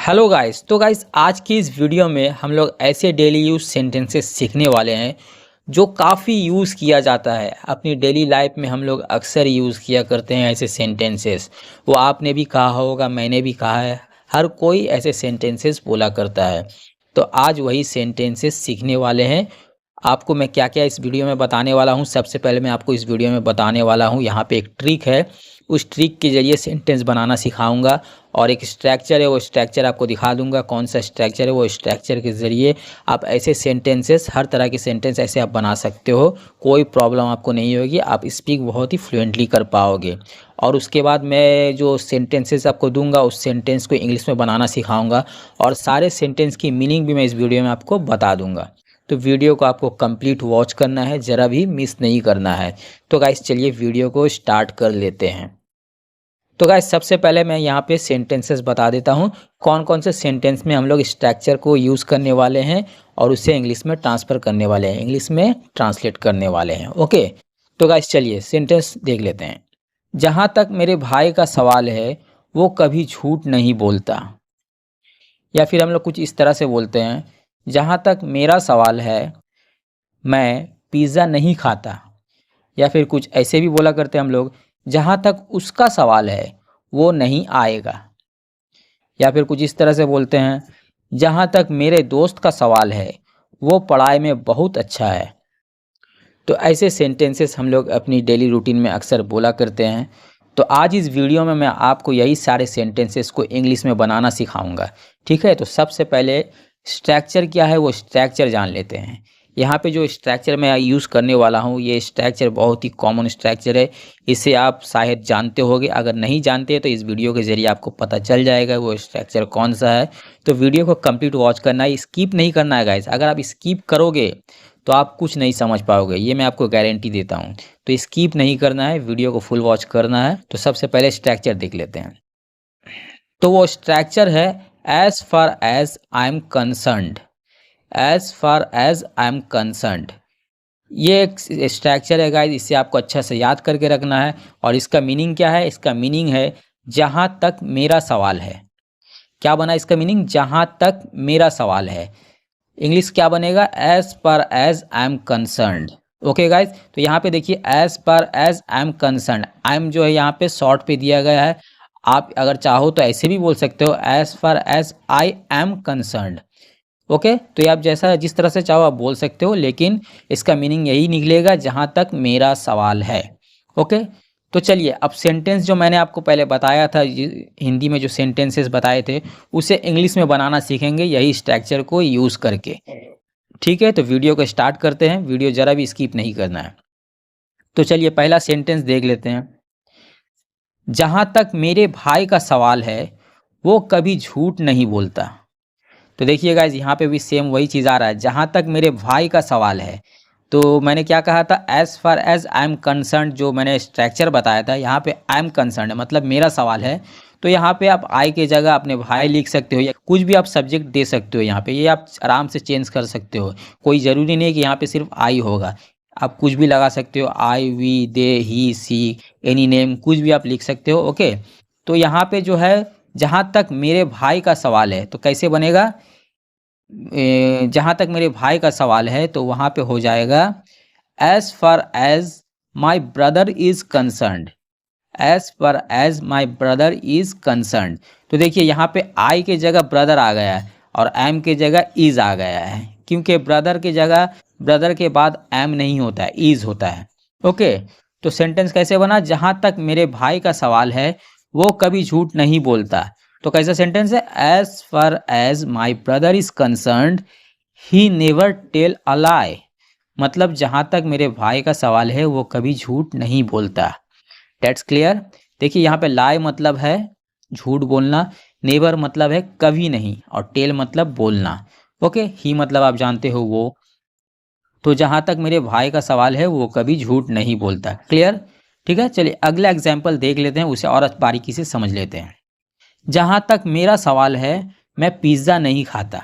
Hello guys. तो guys आज की इस वीडियो में हम लोग ऐसे डेली यूज सेंटेंसेस सीखने वाले हैं जो काफ़ी यूज़ किया जाता है अपनी डेली लाइफ में। हम लोग अक्सर यूज़ किया करते हैं ऐसे सेंटेंसेस। वो आपने भी कहा होगा, मैंने भी कहा है, हर कोई ऐसे सेंटेंसेस बोला करता है। तो आज वही सेंटेंसेस सीखने वाले हैं। आपको मैं क्या क्या इस वीडियो में बताने वाला हूँ, सबसे पहले मैं आपको इस वीडियो में बताने वाला हूँ, यहाँ पे एक ट्रिक है। उस ट्रिक के ज़रिए सेंटेंस बनाना सिखाऊंगा और एक स्ट्रक्चर है, वो स्ट्रक्चर आपको दिखा दूंगा। कौन सा स्ट्रक्चर है, वो स्ट्रक्चर के ज़रिए आप ऐसे सेंटेंसेस, हर तरह के सेंटेंस ऐसे आप बना सकते हो। कोई प्रॉब्लम आपको नहीं होगी, आप स्पीक बहुत ही फ्लुएंटली कर पाओगे। और उसके बाद मैं जो सेंटेंसेस आपको दूंगा उस सेंटेंस को इंग्लिश में बनाना सिखाऊंगा और सारे सेंटेंस की मीनिंग भी मैं इस वीडियो में आपको बता दूंगा। तो वीडियो को आपको कंप्लीट वॉच करना है, ज़रा भी मिस नहीं करना है। तो गाइस चलिए वीडियो को स्टार्ट कर लेते हैं। तो गाइस सबसे पहले मैं यहाँ पे सेंटेंसेस बता देता हूँ, कौन कौन से सेंटेंस में हम लोग स्ट्रक्चर को यूज़ करने वाले हैं और उसे इंग्लिश में ट्रांसफ़र करने वाले हैं, इंग्लिश में ट्रांसलेट करने वाले हैं। ओके, तो गाइस चलिए सेंटेंस देख लेते हैं। जहाँ तक मेरे भाई का सवाल है वो कभी झूठ नहीं बोलता। या फिर हम लोग कुछ इस तरह से बोलते हैं, जहाँ तक मेरा सवाल है मैं पिज़्ज़ा नहीं खाता। या फिर कुछ ऐसे भी बोला करते हैं हम लोग, जहाँ तक उसका सवाल है वो नहीं आएगा। या फिर कुछ इस तरह से बोलते हैं, जहाँ तक मेरे दोस्त का सवाल है वो पढ़ाई में बहुत अच्छा है। तो ऐसे सेंटेंसेस हम लोग अपनी डेली रूटीन में अक्सर बोला करते हैं। तो आज इस वीडियो में मैं आपको यही सारे सेंटेंसेस को इंग्लिश में बनाना सिखाऊंगा। ठीक है, तो सबसे पहले स्ट्रक्चर क्या है वो स्ट्रक्चर जान लेते हैं। यहाँ पे जो स्ट्रक्चर मैं यूज़ करने वाला हूँ ये स्ट्रक्चर बहुत ही कॉमन स्ट्रक्चर है। इसे आप शायद जानते होंगे, अगर नहीं जानते तो इस वीडियो के ज़रिए आपको पता चल जाएगा वो स्ट्रक्चर कौन सा है। तो वीडियो को कंप्लीट वॉच करना है, स्किप नहीं करना है गाइस। अगर आप स्किप करोगे तो आप कुछ नहीं समझ पाओगे, ये मैं आपको गारंटी देता हूँ। तो स्किप नहीं करना है, वीडियो को फुल वॉच करना है। तो सबसे पहले स्ट्रक्चर देख लेते हैं। तो वो स्ट्रक्चर है as far as I am concerned. As far as I am concerned, ये एक स्ट्रक्चर है गाइस, इसे आपको अच्छा से याद करके रखना है। और इसका मीनिंग क्या है? इसका मीनिंग है जहाँ तक मेरा सवाल है। क्या बना इसका मीनिंग? जहाँ तक मेरा सवाल है। इंग्लिश क्या बनेगा? As far as I am concerned. Okay guys, तो यहाँ पे देखिए as far as I am concerned, I am जो है यहाँ पे शॉर्ट पे दिया गया है। आप अगर चाहो तो ऐसे भी बोल सकते हो, as far as I am concerned. Okay, तो ये आप जैसा जिस तरह से चाहो आप बोल सकते हो, लेकिन इसका मीनिंग यही निकलेगा जहाँ तक मेरा सवाल है। ओके, तो चलिए अब सेंटेंस जो मैंने आपको पहले बताया था, हिंदी में जो सेंटेंसेस बताए थे उसे इंग्लिश में बनाना सीखेंगे यही स्ट्रक्चर को यूज़ करके। ठीक है, तो वीडियो को स्टार्ट करते हैं, वीडियो ज़रा भी स्किप नहीं करना है। तो चलिए पहला सेंटेंस देख लेते हैं। जहाँ तक मेरे भाई का सवाल है वो कभी झूठ नहीं बोलता। तो देखिए गाइज यहाँ पे भी सेम वही चीज़ आ रहा है, जहाँ तक मेरे भाई का सवाल है। तो मैंने क्या कहा था? As far as I am concern, जो मैंने स्ट्रक्चर बताया था, यहाँ पे आई एम कंसर्न मतलब मेरा सवाल है। तो यहाँ पे आप आई के जगह अपने भाई लिख सकते हो या कुछ भी आप सब्जेक्ट दे सकते हो। यहाँ पे ये आप आराम से चेंज कर सकते हो, कोई ज़रूरी नहीं है कि यहाँ पे सिर्फ आई होगा। आप कुछ भी लगा सकते हो, I, we, they, he, she, any name, कुछ भी आप लिख सकते हो। ओके, तो यहाँ पे जो है जहाँ तक मेरे भाई का सवाल है, तो कैसे बनेगा? जहाँ तक मेरे भाई का सवाल है तो वहाँ पे हो जाएगा as far as my brother is concerned. As far as my brother is concerned, तो देखिए यहाँ पे आई के जगह ब्रदर आ गया है और एम के जगह इज़ आ गया है, क्योंकि ब्रदर के जगह, ब्रदर के बाद एम नहीं होता है, इज़ होता है। ओके, तो सेंटेंस कैसे बना? जहाँ तक मेरे भाई का सवाल है वो कभी झूठ नहीं बोलता। तो कैसा सेंटेंस है? As far as my brother is concerned he never tell a lie. मतलब जहाँ तक मेरे भाई का सवाल है वो कभी झूठ नहीं बोलता। That's clear. देखिए यहाँ पे लाई मतलब है झूठ बोलना, नेवर मतलब है कभी नहीं, और टेल मतलब बोलना। ओके, ही मतलब आप जानते हो वो। तो जहाँ तक मेरे भाई का सवाल है वो कभी झूठ नहीं बोलता। क्लियर? ठीक है, चलिए अगला एग्जाम्पल देख लेते हैं, उसे और बारीकी से समझ लेते हैं। जहाँ तक मेरा सवाल है मैं पिज़्ज़ा नहीं खाता।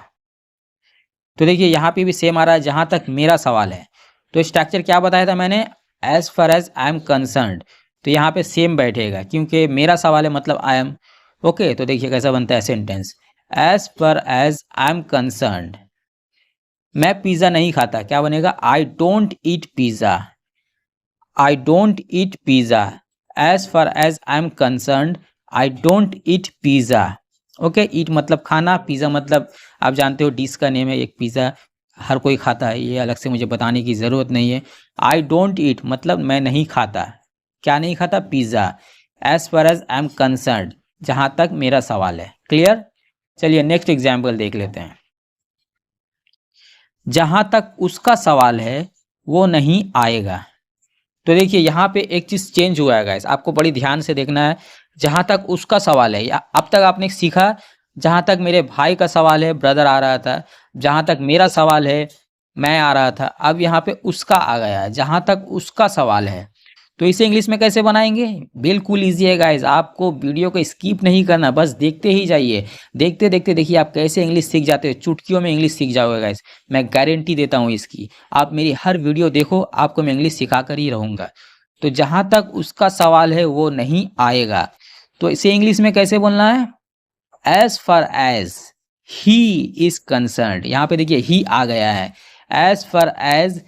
तो देखिए यहाँ पे भी सेम आ रहा है, जहाँ तक मेरा सवाल है। तो स्ट्रक्चर क्या बताया था मैंने? As far as I am concerned, तो यहाँ पे सेम बैठेगा क्योंकि मेरा सवाल है मतलब आई एम। ओके, तो देखिए कैसा बनता है sentence. As far as I am concerned, मैं पिज़्ज़ा नहीं खाता, क्या बनेगा? I don't eat pizza, I don't eat pizza, as far as I am concerned I don't eat pizza. Okay, eat मतलब खाना, पिज़्ज़ा मतलब आप जानते हो डिश का नेम है, एक पिज़्ज़ा हर कोई खाता है, ये अलग से मुझे बताने की ज़रूरत नहीं है। आई डोंट ईट मतलब मैं नहीं खाता, क्या नहीं खाता? Pizza. As far as I am concerned, जहाँ तक मेरा सवाल है। क्लियर? चलिए नेक्स्ट एग्जाम्पल देख लेते हैं। जहाँ तक उसका सवाल है वो नहीं आएगा। तो देखिए यहाँ पे एक चीज़ चेंज हुआ है गाइस, आपको बड़ी ध्यान से देखना है। जहाँ तक उसका सवाल है, या अब तक आपने सीखा जहाँ तक मेरे भाई का सवाल है, ब्रदर आ रहा था, जहाँ तक मेरा सवाल है, मैं आ रहा था। अब यहाँ पे उसका आ गया है, जहाँ तक उसका सवाल है। तो इसे इंग्लिश में कैसे बनाएंगे? बिल्कुल ईजी है गाइस, आपको वीडियो को स्किप नहीं करना, बस देखते ही जाइए। देखते देखते देखिए आप कैसे इंग्लिश सीख जाते हो, चुटकियों में इंग्लिश सीख जाओगे गाइस, मैं गारंटी देता हूँ इसकी। आप मेरी हर वीडियो देखो, आपको मैं इंग्लिश सिखा कर ही रहूँगा। तो जहाँ तक उसका सवाल है वो नहीं आएगा, तो इसे इंग्लिश में कैसे बोलना है? As far as he is concerned, यहाँ पे देखिए ही आ गया है। As far as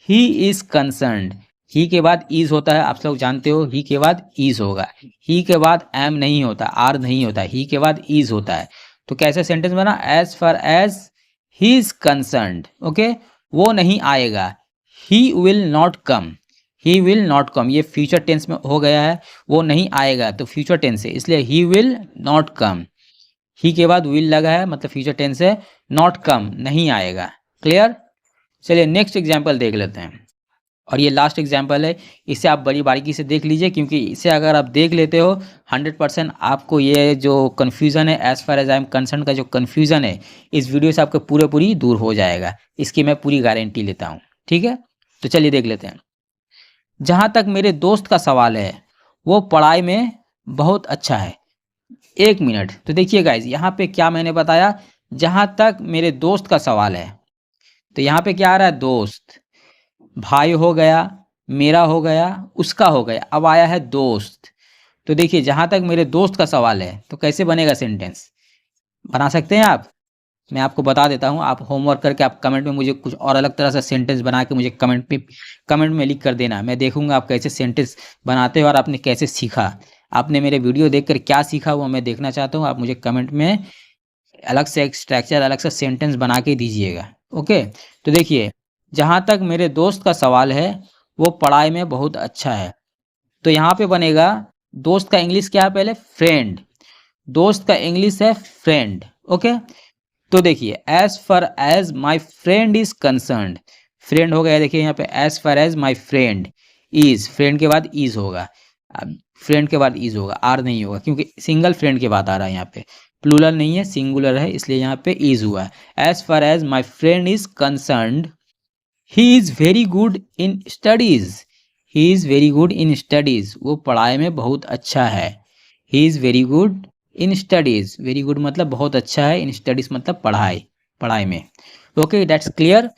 he is concerned, he के बाद इज होता है, आप लोग जानते हो, ही के बाद इज होगा। ही के बाद एम नहीं होता, आर नहीं होता, ही के बाद इज होता है। तो कैसे सेंटेंस बना? As far as he is concerned, okay, वो नहीं आएगा। He will not come, he will not come, ये फ्यूचर टेंस में हो गया है, वो नहीं आएगा तो फ्यूचर टेंस है, इसलिए ही विल नॉट कम। ही के बाद विल लगा है मतलब फ्यूचर टेंस है, नॉट कम नहीं आएगा। क्लियर? चलिए नेक्स्ट एग्जाम्पल देख लेते हैं, और ये लास्ट एग्जाम्पल है, इसे आप बड़ी बारीकी से देख लीजिए, क्योंकि इसे अगर आप देख लेते हो 100% आपको ये जो कन्फ्यूज़न है, as far as I am concern का जो कन्फ्यूज़न है, इस वीडियो से आपको पूरी दूर हो जाएगा, इसकी मैं पूरी गारंटी लेता हूँ। ठीक है, तो चलिए देख लेते हैं। जहाँ तक मेरे दोस्त का सवाल है वो पढ़ाई में बहुत अच्छा है। एक मिनट, तो देखिए गाइज यहाँ पे क्या मैंने बताया, जहाँ तक मेरे दोस्त का सवाल है, तो यहाँ पे क्या आ रहा है? दोस्त, भाई हो गया, मेरा हो गया, उसका हो गया, अब आया है दोस्त। तो देखिए जहाँ तक मेरे दोस्त का सवाल है तो कैसे बनेगा सेंटेंस? बना सकते हैं आप, मैं आपको बता देता हूँ, आप होमवर्क करके आप कमेंट में मुझे कुछ और अलग तरह से सेंटेंस बना के मुझे कमेंट में लिख कर देना, मैं देखूंगा आप कैसे सेंटेंस बनाते हो और आपने कैसे सीखा, आपने मेरे वीडियो देखकर क्या सीखा वो मैं देखना चाहता हूँ। आप मुझे कमेंट में अलग से एक स्ट्रक्चर, अलग से सेंटेंस बना के दीजिएगा। ओके, तो देखिए जहाँ तक मेरे दोस्त का सवाल है वो पढ़ाई में बहुत अच्छा है, तो यहाँ पे बनेगा, दोस्त का इंग्लिश क्या है? पहले फ्रेंड, दोस्त का इंग्लिश है फ्रेंड। ओके, तो देखिए as far as my friend is concerned, friend हो गया, देखिए यहाँ पे as far as my friend is, friend के बाद इज होगा, अब फ्रेंड के बाद इज होगा, आर नहीं होगा, क्योंकि सिंगल फ्रेंड के बाद आ रहा है, यहाँ पे प्लूरल नहीं है, सिंगुलर है, इसलिए यहाँ पे इज हुआ है। As far as my friend is concerned he is very good in studies, he is very good in studies, वो पढ़ाई में बहुत अच्छा है। He is very good in studies, very good मतलब बहुत अच्छा है, इन स्टडीज़ मतलब पढ़ाई, पढ़ाई में। Okay, that's clear.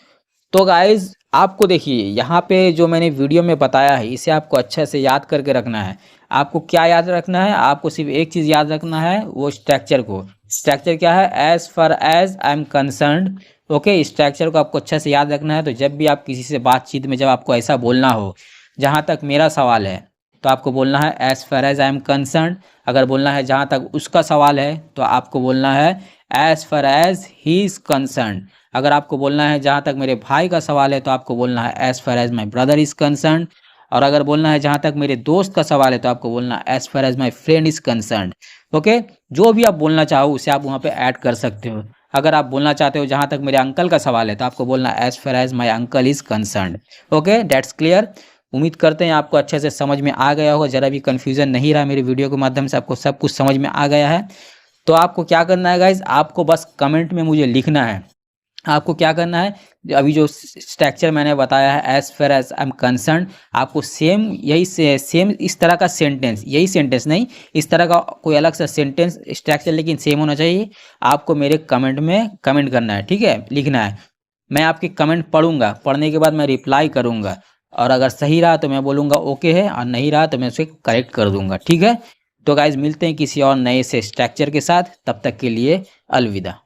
तो गाइज आपको देखिए यहाँ पे जो मैंने वीडियो में बताया है इसे आपको अच्छे से याद करके रखना है। आपको क्या याद रखना है? आपको सिर्फ एक चीज़ याद रखना है, वो स्ट्रक्चर को। स्ट्रक्चर क्या है? As far as I am concerned. Okay, structure को आपको अच्छे से याद रखना है। तो जब भी आप किसी से बातचीत में जब आपको ऐसा बोलना हो, जहाँ तक मेरा सवाल है तो आपको बोलना है as far as I am concerned. अगर बोलना है जहाँ तक उसका सवाल है तो आपको बोलना है as far as he is concerned. अगर आपको बोलना है जहाँ तक मेरे भाई का सवाल है तो आपको बोलना है as far as my brother is concerned. और अगर बोलना है जहाँ तक मेरे दोस्त का सवाल है तो आपको बोलना है as far as my friend is concerned. Okay, जो भी आप बोलना चाहो उसे आप वहाँ पे ऐड कर सकते हो। अगर आप बोलना चाहते हो जहाँ तक मेरे अंकल का सवाल है तो आपको बोलना है as far as my uncle is concerned. Okay, that's clear. उम्मीद करते हैं आपको अच्छे से समझ में आ गया होगा, ज़रा भी कन्फ्यूज़न नहीं रहा, मेरी वीडियो के माध्यम से आपको सब कुछ समझ में आ गया है। तो आपको क्या करना है गाइज, आपको बस कमेंट में मुझे लिखना है। आपको क्या करना है, अभी जो स्ट्रक्चर मैंने बताया है as far as I am concern, आपको सेम यही सेम इस तरह का सेंटेंस, यही सेंटेंस नहीं, इस तरह का कोई अलग सा सेंटेंस स्ट्रक्चर लेकिन सेम होना चाहिए। आपको मेरे कमेंट में कमेंट करना है, ठीक है, लिखना है। मैं आपके कमेंट पढ़ूंगा, पढ़ने के बाद मैं रिप्लाई करूंगा, और अगर सही रहा तो मैं बोलूँगा ओके है, और नहीं रहा तो मैं उसे करेक्ट कर दूंगा। ठीक है, तो गाइज़ मिलते हैं किसी और नए से स्ट्रक्चर के साथ, तब तक के लिए अलविदा।